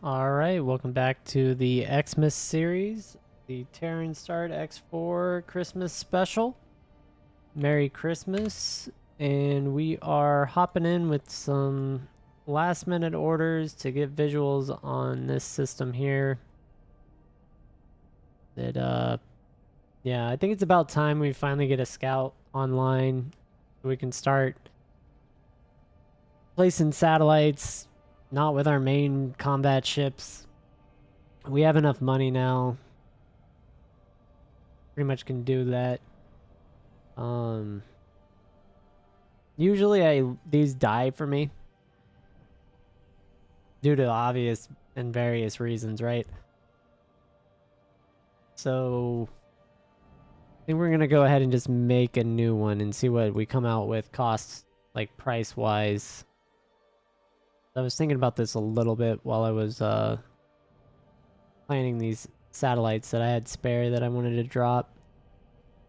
Alright, welcome back to the Xmas series, the Terran Start X4 Christmas special. Merry Christmas, and we are hopping in with some last minute orders to get visuals on this system here. Yeah, I think it's about time we finally get a scout online so we can start placing satellites, not with our main combat ships. We have enough money now. Pretty much can do that. Usually these die for me due to obvious and various reasons, right? So I think we're gonna go ahead and just make a new one and see what we come out with costs, like price wise. I was thinking about this a little bit while I was planning these satellites that I had spare that I wanted to drop.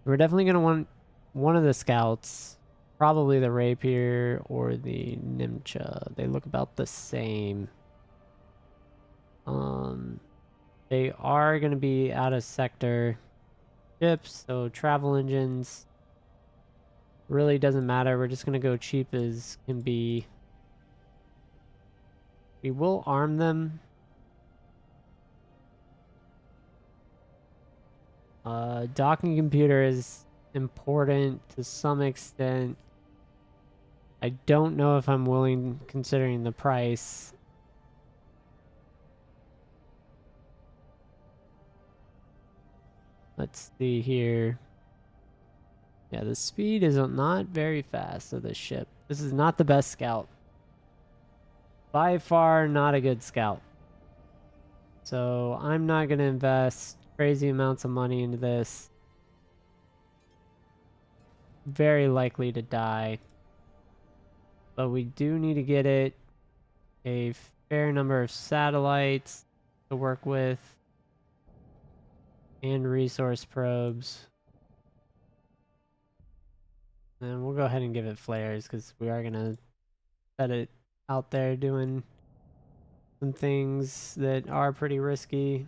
We're definitely gonna want one of the scouts, probably the Rapier or the Nimcha. They look about the same. They are going to be out of sector ships, so travel engines really doesn't matter. We're just going to go cheap as can be. We will arm them. Docking computer is important to some extent. I don't know if I'm willing, considering the price. Let's see here. Yeah, the speed is not very fast of this ship. This is not the best scout. By far not a good scout. So I'm not going to invest crazy amounts of money into this. Very likely to die. But we do need to get it a fair number of satellites to work with. And resource probes. And we'll go ahead and give it flares because we are going to set it out there doing some things that are pretty risky.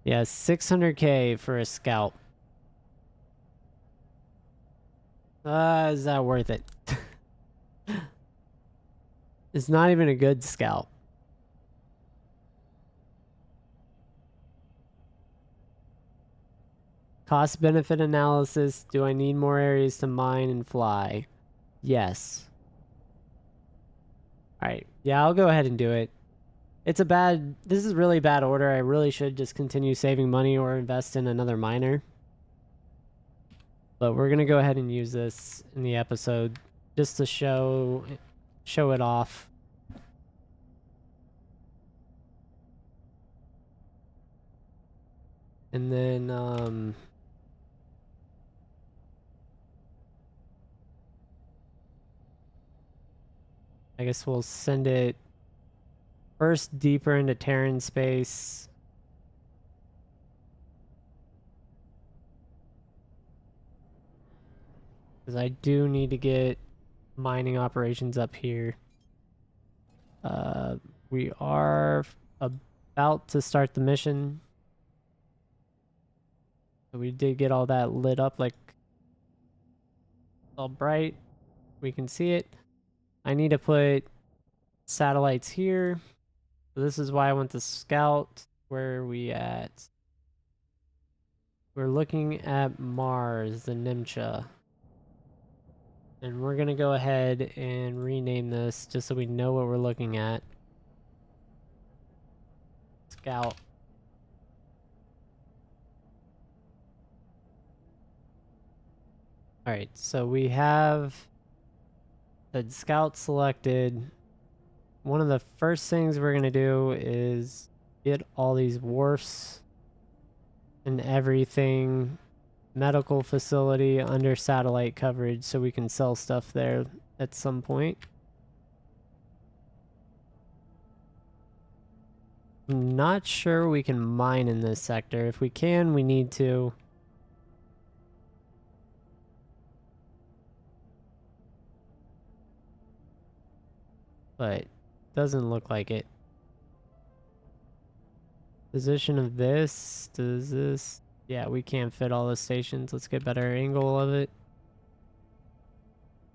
Yeah, 600k for a scout. Is that worth it? It's not even a good scout. Cost benefit analysis. Do I need more areas to mine and fly? Yes. Alright. Yeah, I'll go ahead and do it. This is really bad order. I really should just continue saving money or invest in another miner. But we're going to go ahead and use this in the episode just to show it off. And then, I guess we'll send it first deeper into Terran space. Because I do need to get mining operations up here. We are about to start the mission. So we did get all that lit up, like all bright. We can see it. I need to put satellites here. So this is why I want to scout. Where are we at? We're looking at Mars, the Nimcha. And we're going to go ahead and rename this just so we know what we're looking at. Scout. Alright, so we have the scout selected. One of the first things we're going to do is get all these wharfs and everything, medical facility under satellite coverage so we can sell stuff there at some point. I'm not sure we can mine in this sector. If we can, we need to. But Doesn't look like it. Position of this, does this... Yeah, we can't fit all the stations. Let's get better angle of it.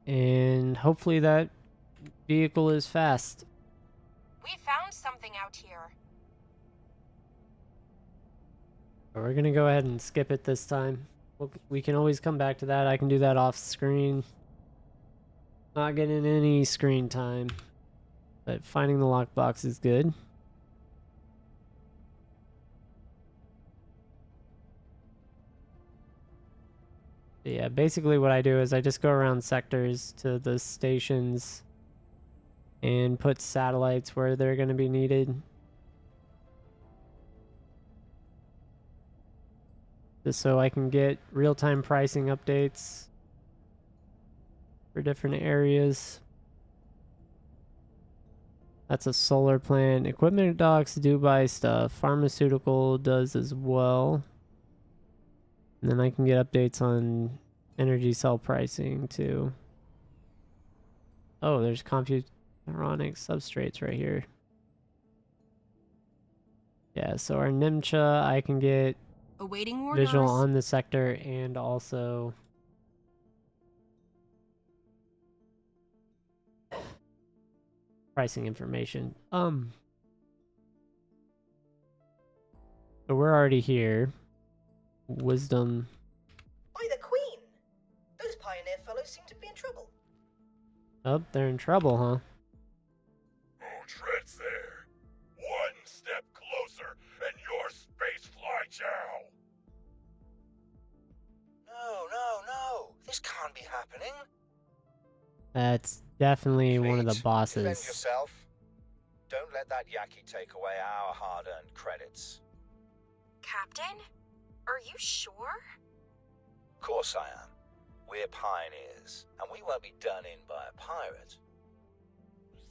And hopefully that vehicle is fast. We found something out here. We're gonna go ahead and skip it this time. We can always come back to that. I can do that off screen. Not getting any screen time. But finding the lockbox is good. Yeah, basically what I do is I just go around sectors to the stations and put satellites where they're going to be needed. Just so I can get real-time pricing updates for different areas. That's a solar plant. Equipment docks do buy stuff. Pharmaceutical does as well. And then I can get updates on energy cell pricing too. Oh, there's computeronic substrates right here. Yeah, so our Nimcha, I can get awaiting orders. Visual on the sector and also pricing information. So we're already here. Wisdom. By the Queen! Those pioneer fellows seem to be in trouble. Oh, they're in trouble, huh? Who treads there? One step closer, and your spacefly chow! No. This can't be happening. That's definitely one of the Defend bosses. yourself. Don't let that Yaki take away our hard-earned credits. Captain? Are you sure? Of course I am. We're pioneers, and we won't be done in by a pirate.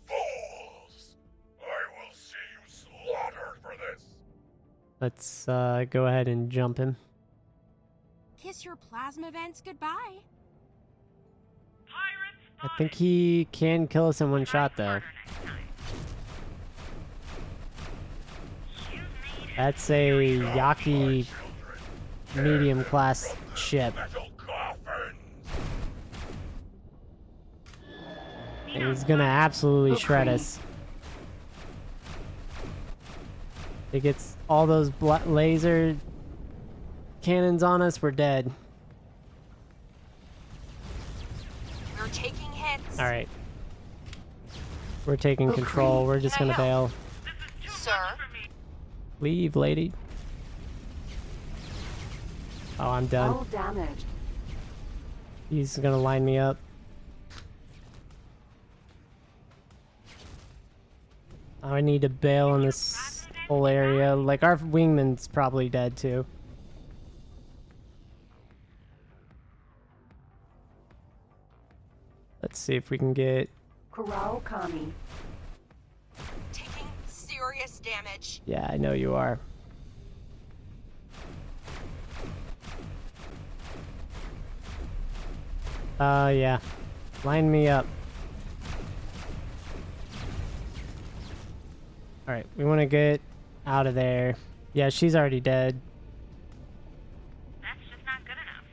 Fools! I will see you slaughtered for this! Let's go ahead and jump him. Kiss your plasma vents goodbye. I think he can kill us in one shot, though. That's a Yaki medium class ship. And he's gonna absolutely shred us. It gets all those laser cannons on us, we're dead. We're taking hits. Alright. We're taking control. We're just gonna bail. Sir? Leave, lady. Oh, I'm done. All damage. He's gonna line me up. Oh, I need to bail in this whole area. Like, our wingman's probably dead, too. Let's see if we can get... Corral Kami. Taking serious damage. Yeah, I know you are. Yeah. Line me up. Alright, we want to get out of there. Yeah, she's already dead. That's just not good enough.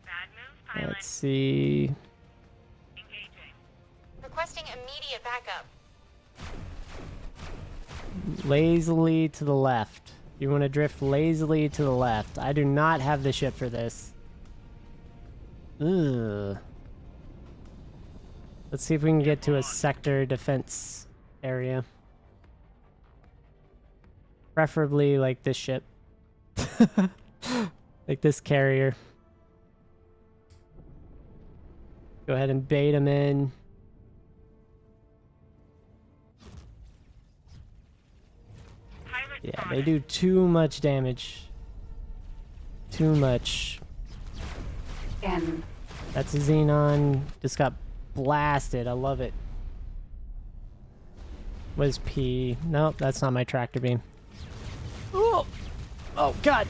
Bad move, pilot. Let's see... Engaging. Requesting immediate backup. Lazily to the left. You want to drift lazily to the left. I do not have the ship for this. Ugh. Let's see if we can get to a sector defense area. Preferably like this ship. Like this carrier. Go ahead and bait them in. Yeah, they do too much damage. Too much. N. That's a Xenon. Just got blasted. I love it. What is P? Nope, that's not my tractor beam. Oh! Oh, God!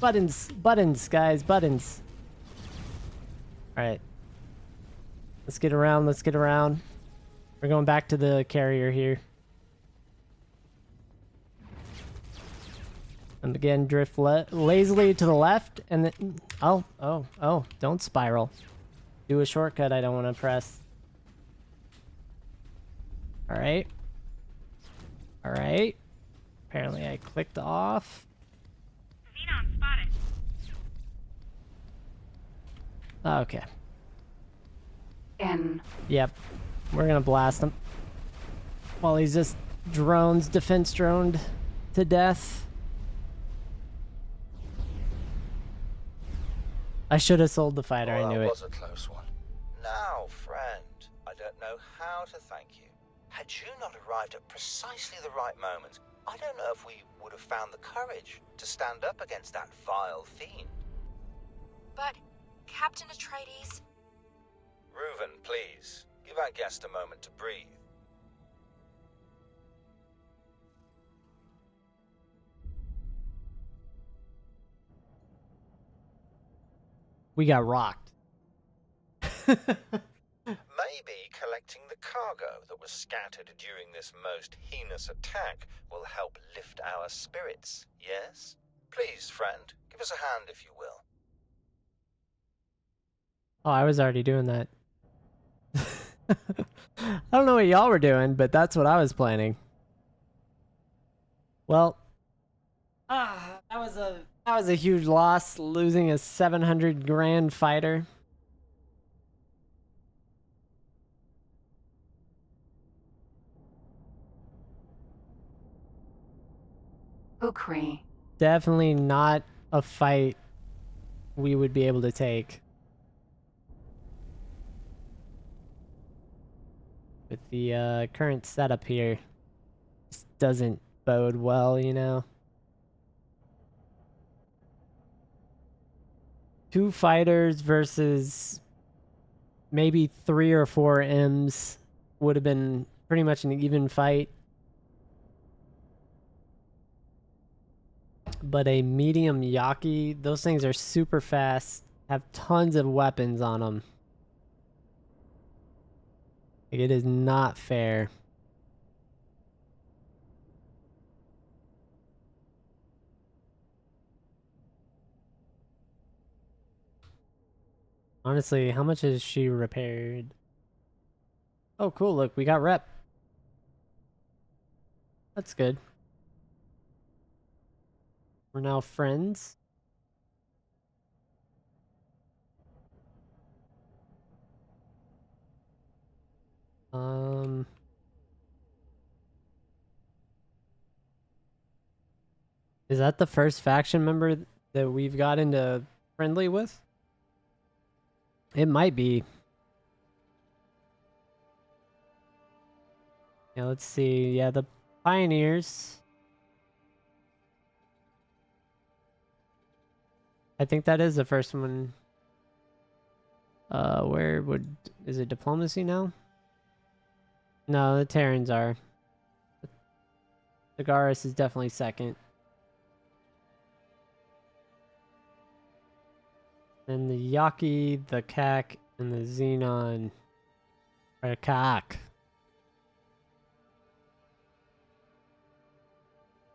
Buttons! Buttons, guys, buttons! Alright. Let's get around, let's get around. We're going back to the carrier here. And again, drift lazily to the left, and then... Oh, don't spiral. Do a shortcut I don't want to press. Alright. Alright. Apparently I clicked off. Xenon spotted. Okay. N. Yep. We're gonna blast him. While he's just defense droned to death. I should have sold the fighter, I knew That it. was a close one. Now, friend, I don't know how to thank you. Had you not arrived at precisely the right moment, I don't know if we would have found the courage to stand up against that vile fiend. But, Captain Atreides... Reuven, please, give our guest a moment to breathe. We got rocked. Maybe collecting the cargo that was scattered during this most heinous attack will help lift our spirits, yes? Please, friend, give us a hand if you will. Oh, I was already doing that. I don't know what y'all were doing, but that's what I was planning. Well, that was a huge loss, losing a 700 grand fighter. Ukri. Definitely not a fight we would be able to take. With the current setup here, just doesn't bode well, you know. 2 fighters versus maybe 3 or 4 M's would have been pretty much an even fight. But a medium Yaki, those things are super fast, have tons of weapons on them. Like, it is not fair. Honestly, how much is she repaired? Oh, cool. Look, we got rep. That's good. We're now friends. Is that the first faction member that we've got into friendly with? It might be. Yeah, let's see. Yeah, the Pioneers. I think that is the first one. Is it diplomacy now? No, the Terrans are. The Garrus is definitely second. Then the Yaki, the Kak, and the Xenon. Or Kak.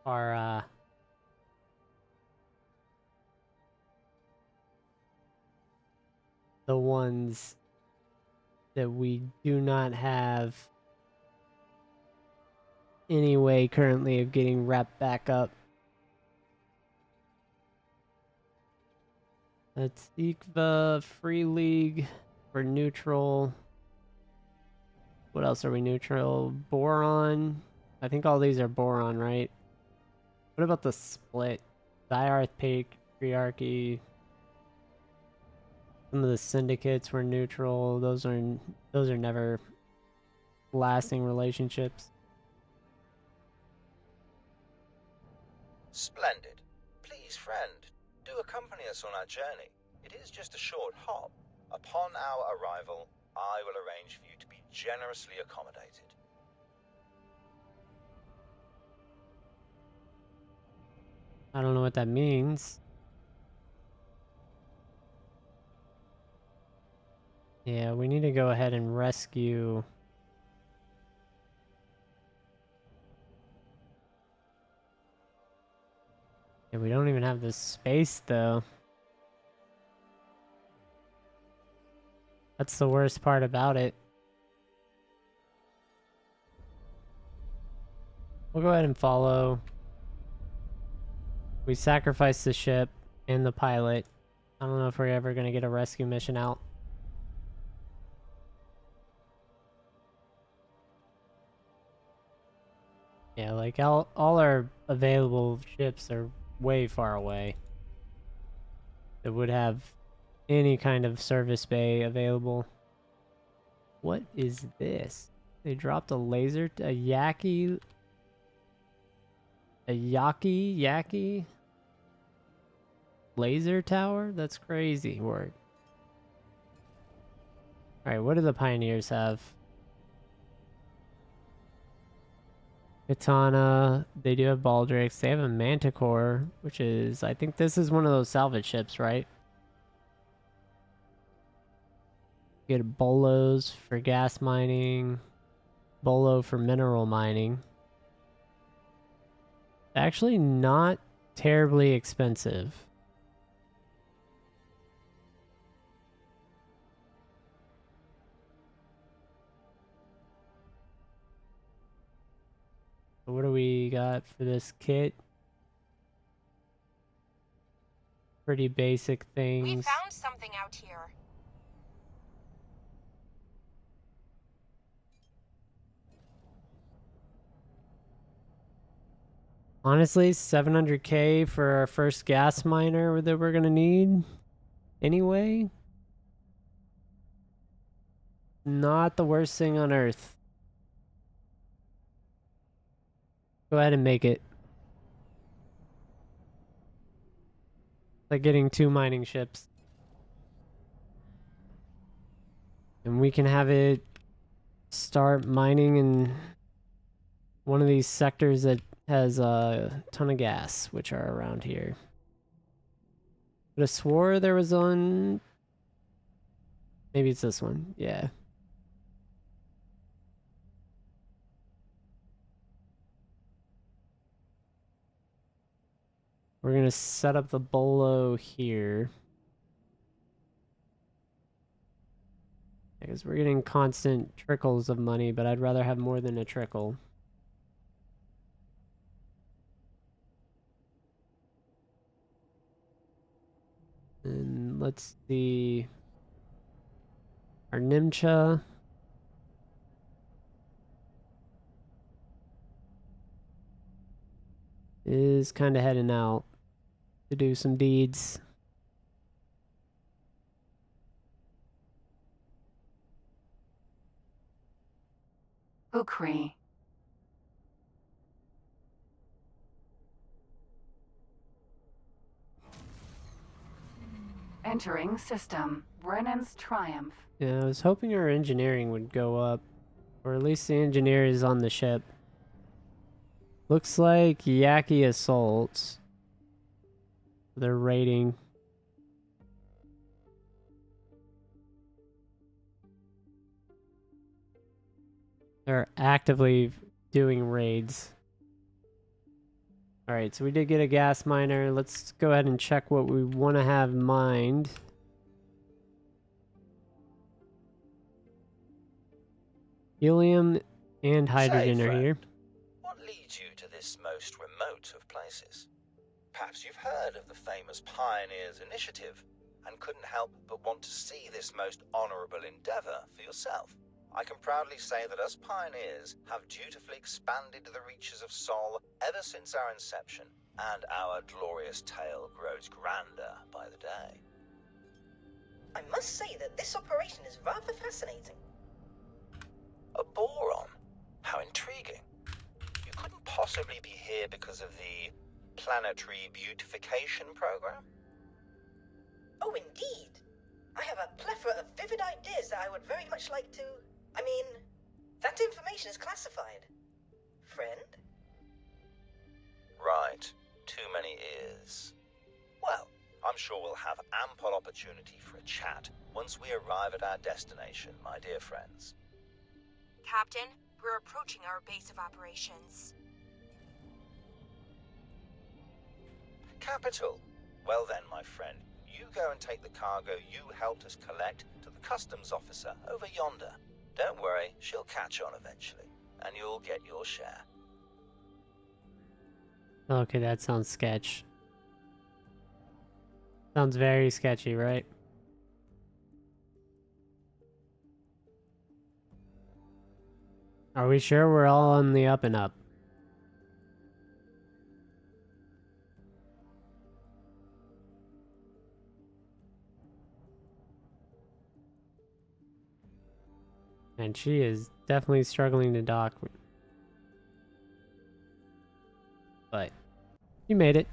Are, the ones that we do not have any way currently of getting rep back up. That's Ikva, Free League, we're neutral. What else are we neutral? Boron. I think all these are Boron, right? What about the split? Diarth Patriarchy. Some of the syndicates were neutral. Those are never lasting relationships. Splendid. Please, friend, do accompany us on our journey. It is just a short hop. Upon our arrival, I will arrange for you to be generously accommodated. I don't know what that means. Yeah, we need to go ahead and rescue Yeah, we don't even have the space, though. That's the worst part about it. We'll go ahead and follow. We sacrificed the ship and the pilot. I don't know if we're ever going to get a rescue mission out. Yeah, like all our available ships are way far away that would have any kind of service bay available. What is this? They dropped a laser, a yaki laser tower? That's crazy work. Alright, what do the Pioneers have? Katana, they do have Baldrix, they have a Manticore, which is, I think this is one of those salvage ships, right? You get Bolos for gas mining, Bolo for mineral mining. Actually not terribly expensive. What do we got for this kit? Pretty basic things. We found something out here. Honestly, 700k for our first gas miner that we're gonna need anyway. Not the worst thing on earth. Go ahead and make it. Like getting 2 mining ships. And we can have it start mining in one of these sectors that has a ton of gas, which are around here. But I swore there was one. Maybe it's this one. Yeah. We're gonna set up the bolo here. Because we're getting constant trickles of money, but I'd rather have more than a trickle. And let's see. Our Nimcha. Is kind of heading out to do some deeds. Ukri. Entering system. Brennan's Triumph. Yeah, I was hoping our engineering would go up. Or at least the engineer is on the ship. Looks like Yaki Assaults. Their rating. They're actively doing raids. Alright, so we did get a gas miner. Let's go ahead and check what we want to have mined. Helium and hydrogen Say, are here. friend, what leads you to this most remote of places? Perhaps you've heard of the famous Pioneers Initiative and couldn't help but want to see this most honorable endeavor for yourself. I can proudly say that us pioneers have dutifully expanded the reaches of Sol ever since our inception, and our glorious tale grows grander by the day. I must say that this operation is rather fascinating. A boron? How intriguing. You couldn't possibly be here because of the planetary beautification program? Oh, indeed. I have a plethora of vivid ideas that I would very much like to... I mean, that information is classified. Friend? Right. Too many ears. Well, I'm sure we'll have ample opportunity for a chat once we arrive at our destination, my dear friends. Captain, we're approaching our base of operations. Capital. Well then, my friend, you go and take the cargo you helped us collect to the customs officer over yonder. Don't worry, she'll catch on eventually, and you'll get your share. Okay, that sounds sketch. Sounds very sketchy, right? Are we sure we're all on the up and up? And she is definitely struggling to dock. But you made it.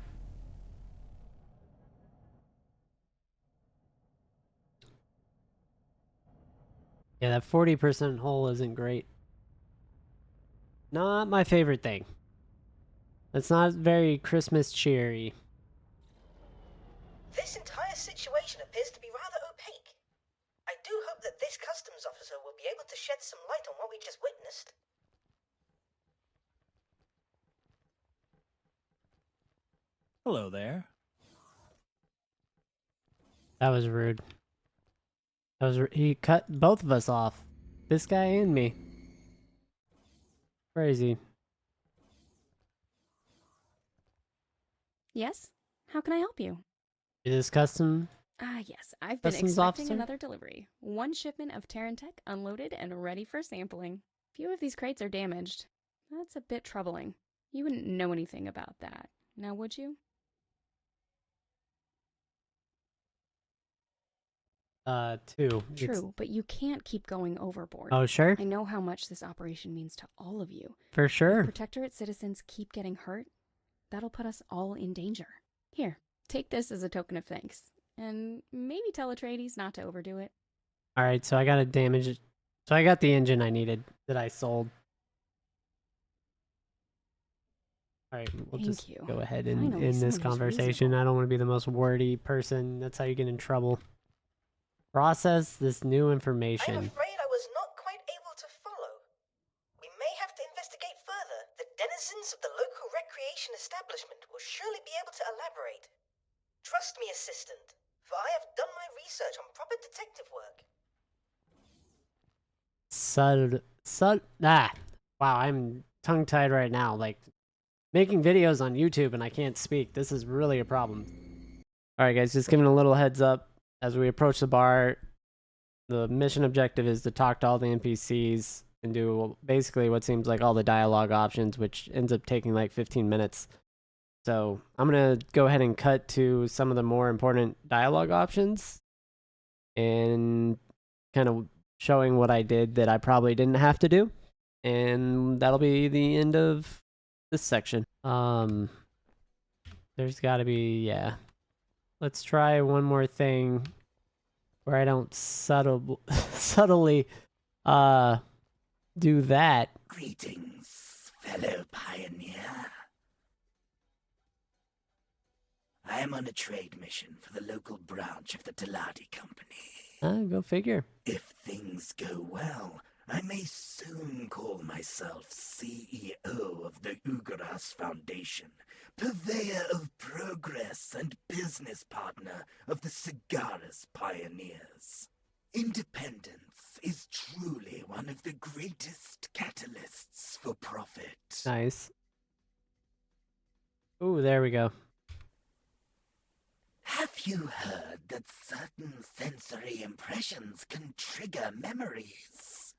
Yeah, that 40% hole isn't great. Not my favorite thing. It's not very Christmas cheery. This entire situation appears to be rather opaque. I do hope that this customs officer will be able to shed some light on what we just witnessed. Hello there. That was rude. He cut both of us off. This guy and me. Crazy. Yes? How can I help you? Is this custom? Yes. I've been Customs expecting officer? another delivery. One shipment of Terran tech unloaded and ready for sampling. Few of these crates are damaged. That's a bit troubling. You wouldn't know anything about that, now would you? Two. True, but you can't keep going overboard. Oh, sure? I know how much this operation means to all of you. For If sure. Protectorate citizens keep getting hurt, that'll put us all in danger. Here, take this as a token of thanks. And maybe tell Atreides not to overdo it. Alright, so I got a damage. So I got the engine I needed that I sold. Alright, we'll Thank just you. go ahead and Finally, end this someone who's conversation. reasonable. I don't want to be the most wordy person. That's how you get in trouble. Process this new I'm information. afraid I was not quite able to follow. We may have to investigate further. The denizens of the local recreation establishment will surely be able to elaborate. Trust me, assistant, for I have done my research on proper detective work. Wow, I'm tongue-tied right now. Like, making videos on YouTube and I can't speak. This is really a problem. Alright guys, just giving a little heads up. As we approach the bar, the mission objective is to talk to all the NPCs and do basically what seems like all the dialogue options, which ends up taking like 15 minutes. So I'm going to go ahead and cut to some of the more important dialogue options and kind of showing what I did that I probably didn't have to do. And that'll be the end of this section. There's got to be, yeah. Let's try one more thing where I don't subtly do that. Greetings, fellow pioneer. I am on a trade mission for the local branch of the Teladi Company. Go figure. If things go well, I may soon call myself CEO of the Ugaras Foundation, purveyor of progress and business partner of the Cigaris Pioneers. Independence is truly one of the greatest catalysts for profit. Nice. Ooh, there we go. Have you heard that certain sensory impressions can trigger memories?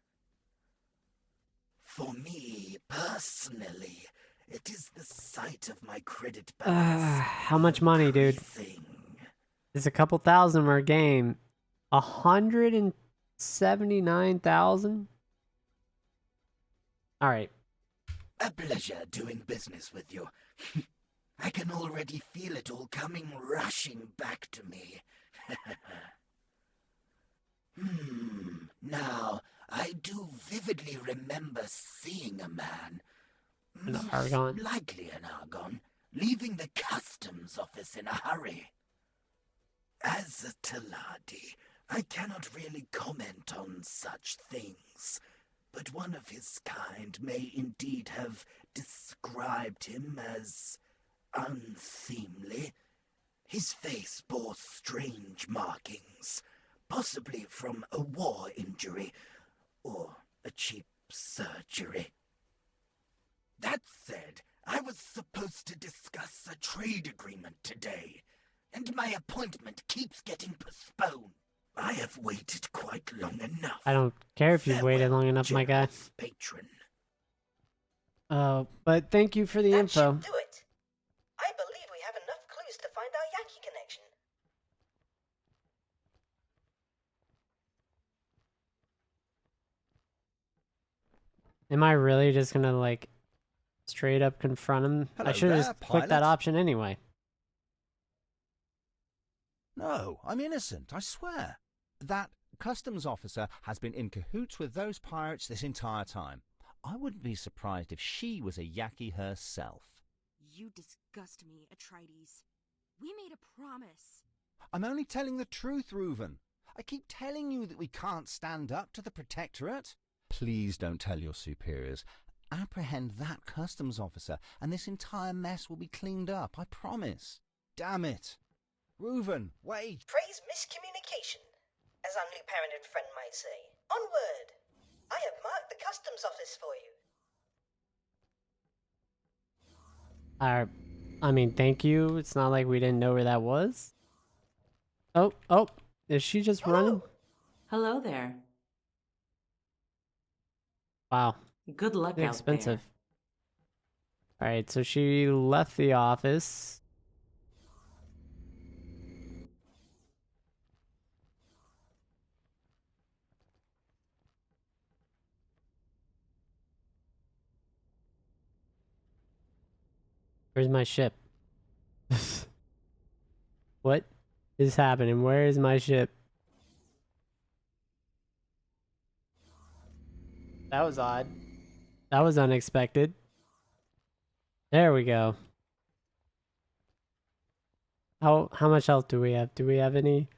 For me, personally, it is the sight of my credit balance. How much money, dude? increasing. It's a couple thousand per game. 179,000? Alright. A pleasure doing business with you. I can already feel it all coming rushing back to me. Now, I do vividly remember seeing a man, An most Argon? likely an Argon, leaving the customs office in a hurry. As a Teladi, I cannot really comment on such things, but one of his kind may indeed have described him as unseemly. His face bore strange markings, possibly from a war injury or a cheap surgery. That said, I was supposed to discuss a trade agreement today, and my appointment keeps getting postponed. I have waited quite long enough. I don't care if you've waited long enough, my guy. Generous patron. But thank you for the That info. should do it. I believe we have enough clues to find our Yaki connection. Am I really just gonna, like, straight up confront him? I Hello should have there, just clicked that pilot. option anyway. No, I'm innocent, I swear. That customs officer has been in cahoots with those pirates this entire time. I wouldn't be surprised if she was a Yaki herself. You disgust me, Atreides. We made a promise. I'm only telling the truth, Reuven. I keep telling you that we can't stand up to the Protectorate. Please don't tell your superiors. Apprehend that customs officer, and this entire mess will be cleaned up, I promise. Damn it. Reuven, wait! Praise miscommunication, as our new parent and friend might say. Onward! I have marked the customs office for you. I mean, thank you. It's not like we didn't know where that was. Oh, is she just running? Hello there. Wow. Good luck out Expensive. there. Alright, so she left the office. Where's my ship? What is happening? Where is my ship? That was odd. That was unexpected. There we go. How much health do we have? Do we have any?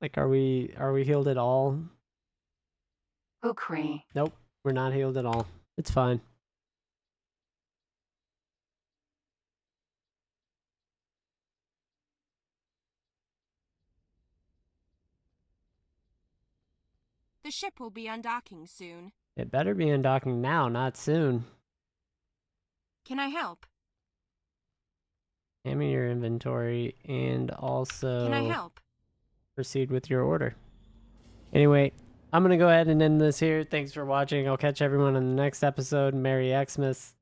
Like, are we healed at all? Ukri. Nope, we're not healed at all. It's fine. The ship will be undocking soon. It better be undocking now, not soon. Can I help? Hand me your inventory and also Can I help? proceed with your order. Anyway, I'm going to go ahead and end this here. Thanks for watching. I'll catch everyone on the next episode. Merry Xmas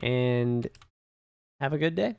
and have a good day.